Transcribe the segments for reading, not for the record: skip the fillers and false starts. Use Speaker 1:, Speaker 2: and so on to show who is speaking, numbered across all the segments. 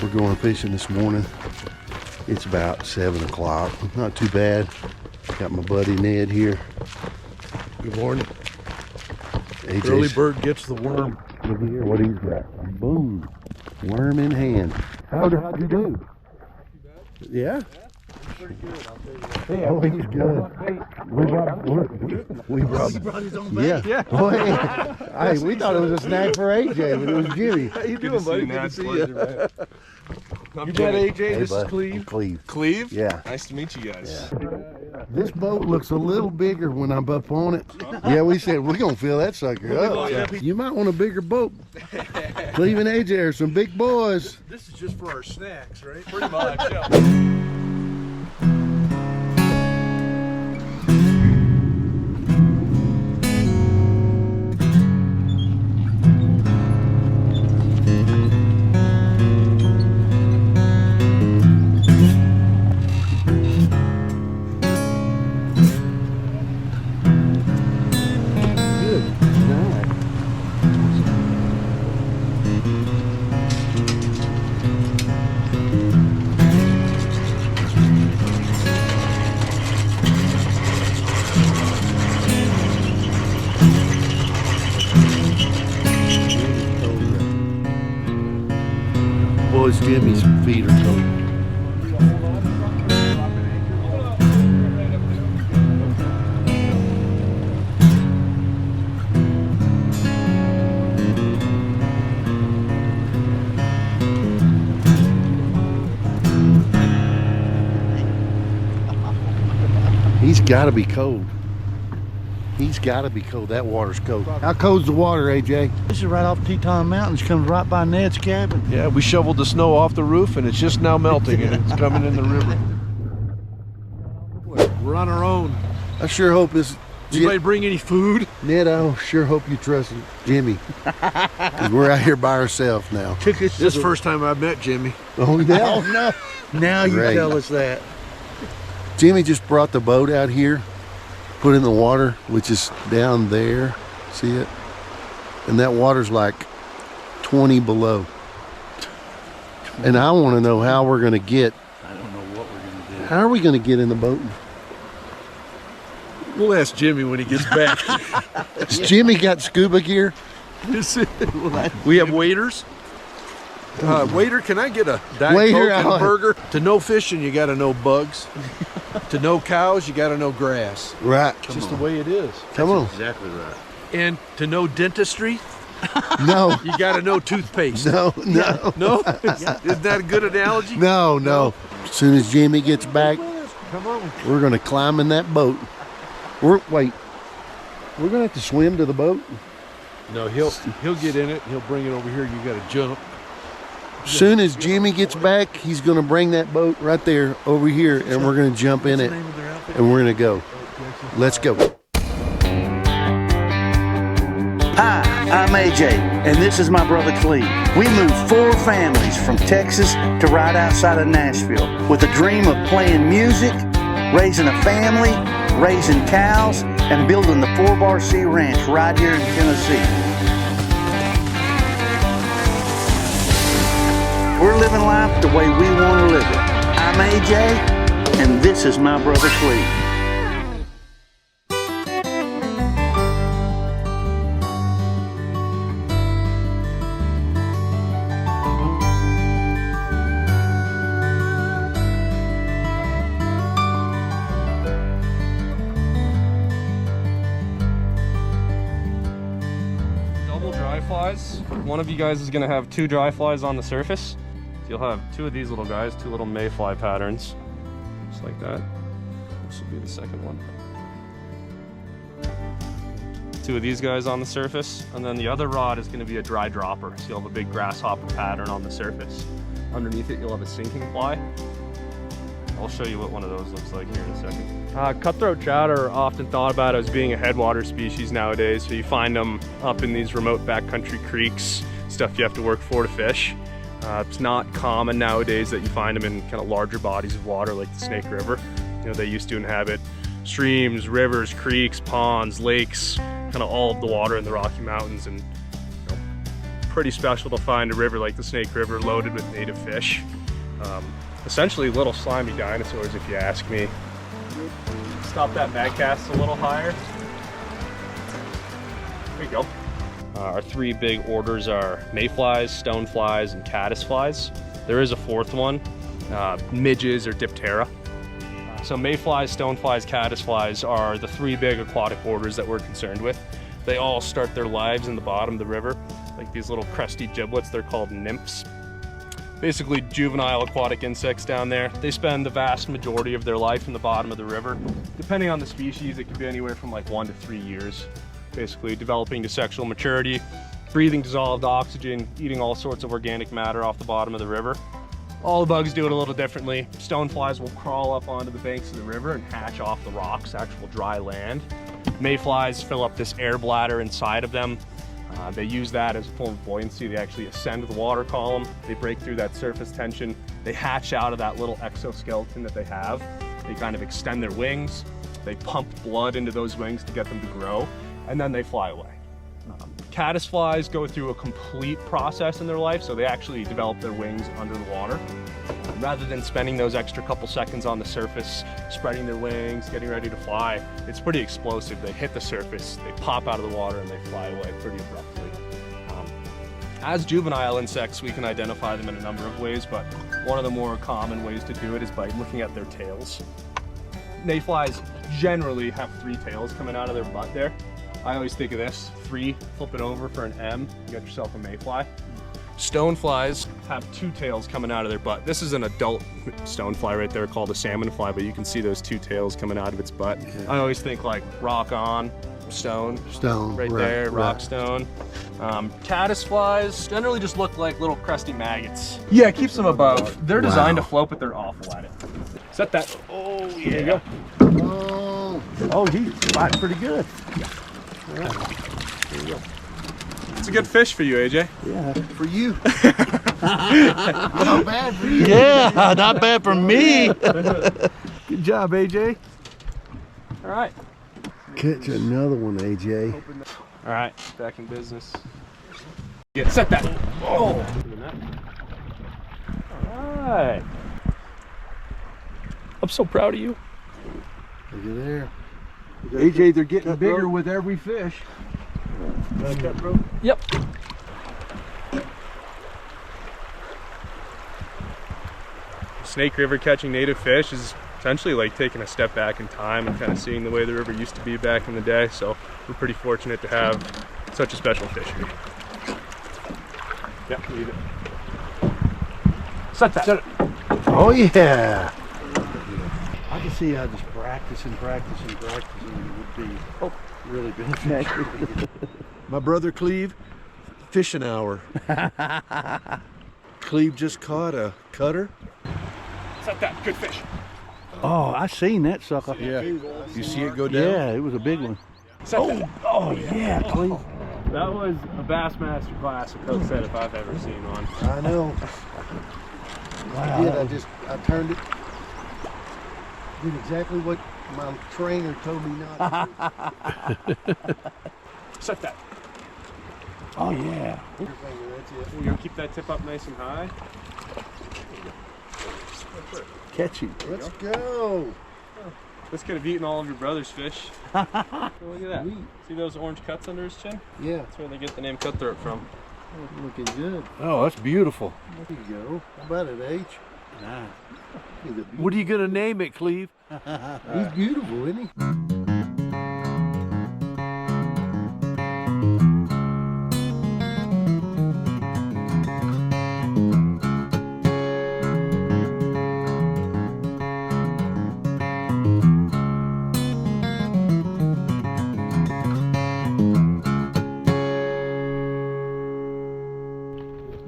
Speaker 1: We're going fishing this morning. It's about 7 o'clock. Not too bad. Got my buddy Ned here.
Speaker 2: Good morning.
Speaker 1: AJ's,
Speaker 2: Early bird gets the worm.
Speaker 1: look at here what he's got. Boom. Worm in hand. How'd you do? Yeah?
Speaker 2: Pretty good, I'll tell you.
Speaker 1: Hey, oh, he's good. We brought
Speaker 2: He brought his own bait.
Speaker 1: yeah. Oh, hey, we thought it was a snack for AJ, but it was Jimmy.
Speaker 2: How you doing, buddy? Good to see you. You met AJ, this is
Speaker 1: bud.
Speaker 2: Cleve.
Speaker 1: Cleve.
Speaker 3: Cleve?
Speaker 1: Yeah.
Speaker 3: Nice to meet you guys.
Speaker 1: This boat looks a little bigger when I'm up on it. Yeah, we said we're gonna fill that sucker up. You might want a bigger boat. Cleve and AJ are some big boys.
Speaker 2: This is just for our snacks, right?
Speaker 3: Pretty much, yeah.
Speaker 1: Boys, Jimmy's feet are cold. He's got to be cold. He's got to be cold. That water's cold. How cold's the water, AJ?
Speaker 4: This is right off Teton Mountains, comes right by Ned's cabin.
Speaker 2: Yeah, we shoveled the snow off the roof and it's just now melting and it's coming in the river. We're on our own.
Speaker 1: I sure hope this.
Speaker 2: Anybody bring any food?
Speaker 1: Ned, I sure hope you trust Jimmy. 'Cause we're out here by ourselves now.
Speaker 2: This is the first time I've met Jimmy.
Speaker 1: Oh, yeah.
Speaker 4: Oh no! Now you
Speaker 1: Great.
Speaker 4: tell us that.
Speaker 1: Jimmy just brought the boat out here, put it in the water, which is down there. See it? And that water's like 20 below. And I want to know how we're going to get.
Speaker 4: I don't know what we're gonna do.
Speaker 1: How are we going to get in the boat?
Speaker 2: We'll ask Jimmy when he gets back.
Speaker 1: Has Jimmy got scuba gear?
Speaker 2: We have waiters. Waiter, can I get a Diet
Speaker 1: Waiter,
Speaker 2: Coke and a burger? To know fishing, you got to know bugs. To know cows, you got to know grass.
Speaker 1: Right.
Speaker 2: It's just the way it is.
Speaker 1: Come on.
Speaker 4: Exactly right.
Speaker 2: And to know dentistry,
Speaker 1: No.
Speaker 2: you got to know toothpaste.
Speaker 1: No.
Speaker 2: No? Isn't that a good analogy?
Speaker 1: No. As soon as Jimmy gets back,
Speaker 2: Come on.
Speaker 1: we're going to climb in that boat. Wait. We're going to have to swim to the boat?
Speaker 2: No, he'll get in it. He'll bring it over here. You got to jump.
Speaker 1: Soon as Jimmy gets back, he's going to bring that boat right there over here, and we're going to jump in it, and we're going to go. Let's go.
Speaker 4: Hi, I'm AJ, and this is my brother Cleve. We moved 4 families from Texas to right outside of Nashville with a dream of playing music, raising a family, raising cows, and building the 4-Bar C Ranch right here in Tennessee. We're living life the way we want to live it. I'm AJ, and this is my brother Cleve.
Speaker 5: Double dry flies. One of you guys is gonna have 2 dry flies on the surface. You'll have 2 of these little guys, 2 little mayfly patterns, just like that. This will be the second one. 2 of these guys on the surface, and then the other rod is going to be a dry dropper. So you'll have a big grasshopper pattern on the surface. Underneath it, you'll have a sinking fly. I'll show you what one of those looks like here in a second. Cutthroat trout are often thought about as being a headwater species nowadays. So you find them up in these remote backcountry creeks, stuff you have to work for to fish. It's not common nowadays that you find them in kind of larger bodies of water like the Snake River. You know, they used to inhabit streams, rivers, creeks, ponds, lakes, kind of all of the water in the Rocky Mountains, and pretty special to find a river like the Snake River loaded with native fish. Essentially little slimy dinosaurs, if you ask me. Stop that mag cast a little higher. There you go. Our three big orders are mayflies, stoneflies, and caddisflies. There is a fourth one, midges or diptera. So mayflies, stoneflies, caddisflies are the three big aquatic orders that we're concerned with. They all start their lives in the bottom of the river, like these little crusty giblets. They're called nymphs. Basically juvenile aquatic insects down there. They spend the vast majority of their life in the bottom of the river. Depending on the species, it could be anywhere from like 1 to 3 years. Basically developing to sexual maturity, breathing dissolved oxygen, eating all sorts of organic matter off the bottom of the river. All the bugs do it a little differently. Stoneflies will crawl up onto the banks of the river and hatch off the rocks, actual dry land. Mayflies fill up this air bladder inside of them. They use that as a form of buoyancy. They actually ascend the water column. They break through that surface tension. They hatch out of that little exoskeleton that they have. They kind of extend their wings. They pump blood into those wings to get them to grow, and then they fly away. Caddisflies go through a complete process in their life, so they actually develop their wings under the water. Rather than spending those extra couple seconds on the surface, spreading their wings, getting ready to fly, it's pretty explosive. They hit the surface, they pop out of the water, and they fly away pretty abruptly. As juvenile insects, we can identify them in a number of ways, but one of the more common ways to do it is by looking at their tails. Mayflies generally have 3 tails coming out of their butt there. I always think of this, 3, flip it over for an M, you got yourself a mayfly. Stoneflies have 2 tails coming out of their butt. This is an adult stonefly right there called a salmonfly, but you can see those 2 tails coming out of its butt. Okay. I always think like rock on, stone.
Speaker 1: Stone.
Speaker 5: Right there, rock stone. Caddisflies generally just look like little crusty maggots. Yeah, it keeps them above. They're designed to float, but they're awful at it. Set that. Oh, yeah. There you go.
Speaker 4: Oh, he's fighting pretty good.
Speaker 5: All right. There you go. It's a good fish for you, AJ.
Speaker 4: Yeah.
Speaker 1: For you. Not bad for you.
Speaker 4: Yeah, not bad for me. Good job, AJ.
Speaker 5: All right.
Speaker 1: Catch another one, AJ.
Speaker 5: All right, back in business. Yeah, set that. Oh. All right. I'm so proud of you.
Speaker 1: Look at there.
Speaker 2: AJ, they're getting bigger with every fish. Back up, bro.
Speaker 5: Yep. Snake River catching native fish is essentially like taking a step back in time and kind of seeing the way the river used to be back in the day. So we're pretty fortunate to have such a special fishery. Yep, leave it. Set that. Set it.
Speaker 1: Oh yeah.
Speaker 4: I can see how just practicing would be really beneficial.
Speaker 2: My brother Cleve, fishing hour. Cleve just caught a cutter.
Speaker 5: Set that. Good fish.
Speaker 4: Oh, I seen that sucker.
Speaker 2: Yeah. You see it go down?
Speaker 4: Yeah, it was a big one.
Speaker 5: Set that.
Speaker 4: Oh yeah, Cleve.
Speaker 5: That was a Bassmaster class, a Coach said, if I've ever seen one.
Speaker 1: I know. I did. I turned it. Did exactly what my trainer told me not to.
Speaker 5: Set that.
Speaker 4: Oh yeah.
Speaker 1: Your finger, that's it.
Speaker 5: You're gonna keep that tip up nice and high.
Speaker 4: Catch him.
Speaker 1: Let's go.
Speaker 5: This could have eaten all of your brother's fish. Oh, look at that.
Speaker 1: Sweet.
Speaker 5: See those orange cuts under his chin?
Speaker 1: Yeah.
Speaker 5: That's where they get the name cutthroat from.
Speaker 1: Looking good.
Speaker 2: Oh, that's beautiful.
Speaker 1: There you go. How about it, H?
Speaker 4: Nice.
Speaker 2: What are you going to name it, Cleve?
Speaker 1: He's beautiful, isn't he?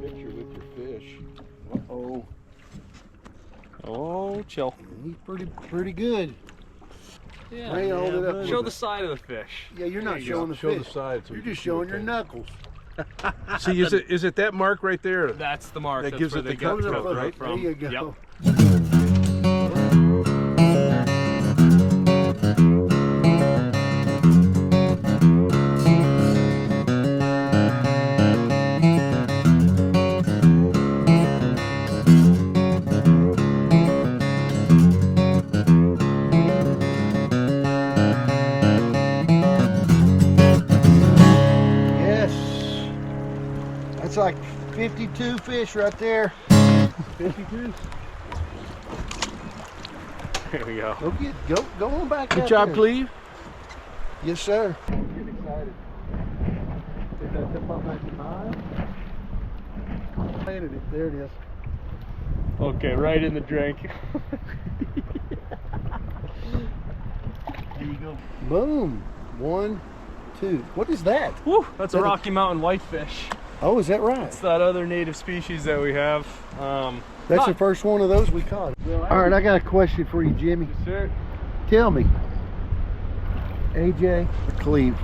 Speaker 2: Picture with your fish.
Speaker 5: Uh-oh. Oh, chill.
Speaker 1: He's pretty good.
Speaker 5: Yeah.
Speaker 1: Bring all it up.
Speaker 5: Show the side of the fish.
Speaker 1: Yeah, you're not showing the
Speaker 2: Show
Speaker 1: fish.
Speaker 2: the sides.
Speaker 1: You're just showing your knuckles.
Speaker 2: See, is it that mark right there?
Speaker 5: That's the mark.
Speaker 2: That
Speaker 5: That's
Speaker 2: gives
Speaker 5: where
Speaker 2: it
Speaker 5: they
Speaker 2: the
Speaker 5: get the
Speaker 2: cutthroat,
Speaker 5: cutthroat
Speaker 2: right?
Speaker 5: from.
Speaker 1: There you go.
Speaker 5: Yep.
Speaker 1: like 52 fish right there.
Speaker 5: 52. There we go.
Speaker 1: Go on back.
Speaker 2: Good job, Cleve.
Speaker 1: Yes, sir.
Speaker 2: Get excited. Did that tip up 99?
Speaker 1: Landed it. There it is.
Speaker 5: Okay, right in the drink.
Speaker 1: There you go. Boom. 1, 2. What is that?
Speaker 5: Woo, that's a Rocky Mountain whitefish.
Speaker 1: Oh, is that right?
Speaker 5: It's that other native species that we have.
Speaker 1: That's the first one of those we caught. All right, I got a question for you, Jimmy.
Speaker 5: Sure.
Speaker 1: Tell me, AJ or Cleve,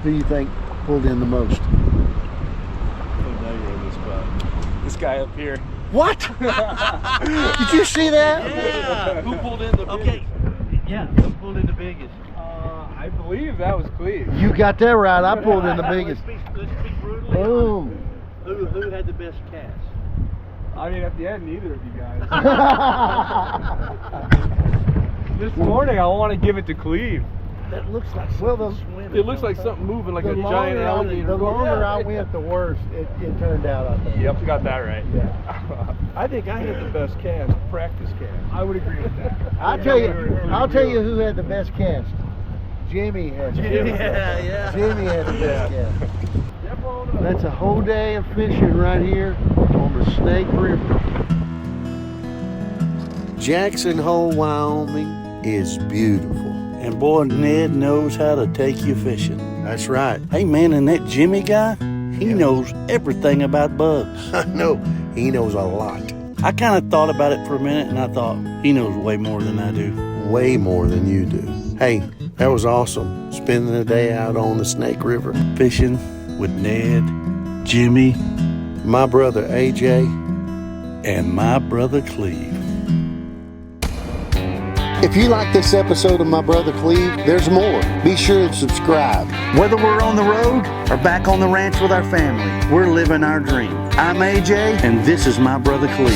Speaker 1: who do you think pulled in the most?
Speaker 5: Oh, now you're in this spot. This guy up here.
Speaker 1: What? Did you see that?
Speaker 5: Yeah. Who pulled in the biggest?
Speaker 4: Okay. Yeah, who pulled in the biggest?
Speaker 5: I believe that was Cleve.
Speaker 1: You got that right. I pulled in the biggest.
Speaker 4: Let's be brutally
Speaker 1: Boom.
Speaker 4: honest. Who had the best cast?
Speaker 5: I mean, at the end, neither of you guys. This morning, I want to give it to Cleve.
Speaker 4: That looks like
Speaker 1: Well,
Speaker 4: swimming.
Speaker 2: It looks like something moving, like
Speaker 1: The
Speaker 2: a giant alligator.
Speaker 1: the longer I went, the worse it turned out. I think.
Speaker 5: Yep, you got that right.
Speaker 1: Yeah.
Speaker 2: I think I had the best cast, practice cast.
Speaker 5: I would agree with that.
Speaker 1: I'll tell you who had the best cast. Jimmy had the best cast.
Speaker 4: Yeah.
Speaker 1: Jimmy had the best cast. That's a whole day of fishing right here on the Snake River. Jackson Hole, Wyoming is beautiful.
Speaker 4: And boy, Ned knows how to take you fishing.
Speaker 1: That's right.
Speaker 4: Hey man, and that Jimmy guy, he knows everything about bugs.
Speaker 1: I know. He knows a lot.
Speaker 4: I kind of thought about it for a minute and I thought, he knows way more than I do.
Speaker 1: Way more than you do. Hey, that was awesome. Spending the day out on the Snake River.
Speaker 4: Fishing with Ned, Jimmy,
Speaker 1: My brother AJ.
Speaker 4: and my brother Cleve.
Speaker 1: If you like this episode of My Brother Cleve, there's more. Be sure to subscribe.
Speaker 4: Whether we're on the road or back on the ranch with our family, we're living our dream. I'm AJ, and this is my brother Cleve.